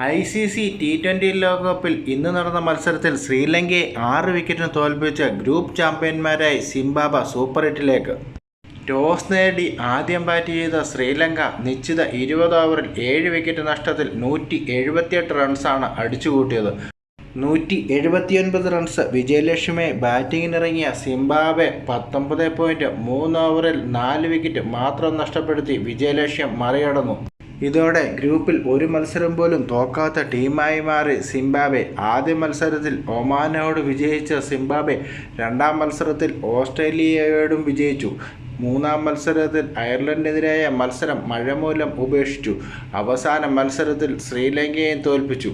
ICC T20 ലോകകപ്പിൽ ഇന്ന് നടന്ന മത്സരത്തിൽ ശ്രീലങ്കയെ 6 വിക്കറ്റിന് തോൽപ്പിച്ച ഗ്രൂപ്പ് ചാമ്പ്യന്മാരായി സിംബാബ്വെ സൂപ്പർ 8ലേക്ക്. ടോസ് നേടി ആദ്യം ബാറ്റ് ചെയ്ത ശ്രീലങ്ക നിശ്ചിത 20 ഓവറിൽ 7 വിക്കറ്റ് നഷ്ടത്തിൽ 178 റൺസാണ് അടിച്ചുകൂട്ടിയത്. 179 റൺസ് വിജയലക്ഷ്യമായി ബാറ്റിങ്ങിനിറങ്ങിയ സിംബാബ്വെ 19.3 ഓവറിൽ 4 വിക്കറ്റ് മാത്രം നഷ്ടപ്പെടുത്തി വിജയലക്ഷ്യം മറികടന്നു. ഇതോടെ ഗ്രൂപ്പിൽ ഒരു മത്സരം പോലും തോക്കാത്ത ടീമായി മാറി സിംബാബ്വെ. ആദ്യ മത്സരത്തിൽ ഒമാനോട് വിജയിച്ച സിംബാബ്വെ രണ്ടാം മത്സരത്തിൽ ഓസ്ട്രേലിയയോടും വിജയിച്ചു. മൂന്നാം മത്സരത്തിൽ അയർലൻഡിനെതിരായ മത്സരം മഴ മൂലം ഉപേക്ഷിച്ചു. അവസാന മത്സരത്തിൽ ശ്രീലങ്കയെയും തോൽപ്പിച്ചു.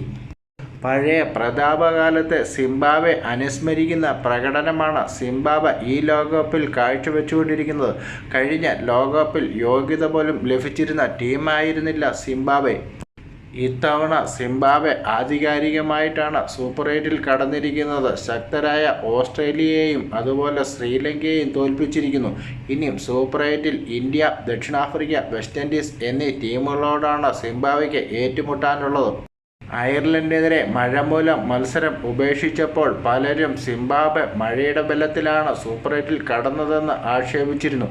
പഴയ പ്രതാപകാലത്തെ സിംബാബ്വെ അനുസ്മരിക്കുന്ന പ്രകടനമാണ് സിംബാബ്വെ ഈ ലോകകപ്പിൽ കാഴ്ചവെച്ചുകൊണ്ടിരിക്കുന്നത്. കഴിഞ്ഞ ലോകകപ്പിൽ യോഗ്യത പോലും ലഭിച്ചിരുന്ന ടീമായിരുന്നില്ല സിംബാബ്വെ. ഇത്തവണ സിംബാബ്വെ ആധികാരികമായിട്ടാണ് സൂപ്പർ 8ൽ കടന്നിരിക്കുന്നത്. ശക്തരായ ഓസ്ട്രേലിയയെയും അതുപോലെ ശ്രീലങ്കയെയും തോൽപ്പിച്ചിരിക്കുന്നു. ഇനിയും സൂപ്പർ 8ൽ ഇന്ത്യ, ദക്ഷിണാഫ്രിക്ക, വെസ്റ്റ് ഇൻഡീസ് എന്നീ ടീമുകളോടാണ് സിംബാബ്വെക്ക് ഏറ്റുമുട്ടാനുള്ളത്. അയർലൻഡിനെതിരെ മഴ മൂലം മത്സരം ഉപേക്ഷിച്ചപ്പോൾ പലരും സിംബാബ്വെ മഴയുടെ ബലത്തിലാണ് സൂപ്പർ 8ൽ കടന്നതെന്ന് ആക്ഷേപിച്ചിരുന്നു.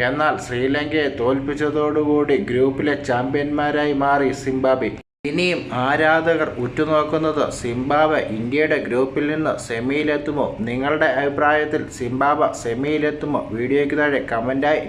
എന്നാൽ ശ്രീലങ്കയെ തോൽപ്പിച്ചതോടുകൂടി ഗ്രൂപ്പിലെ ചാമ്പ്യന്മാരായി മാറി സിംബാബ്വെ. ഇനിയും ആരാധകർ ഉറ്റുനോക്കുന്നത് സിംബാബ്വെ ഇന്ത്യയുടെ ഗ്രൂപ്പിൽ നിന്ന് സെമിയിലെത്തുമോ? നിങ്ങളുടെ അഭിപ്രായത്തിൽ സിംബാബ്വെ സെമിയിലെത്തുമോ? വീഡിയോയ്ക്ക് താഴെ കമൻറ്റായി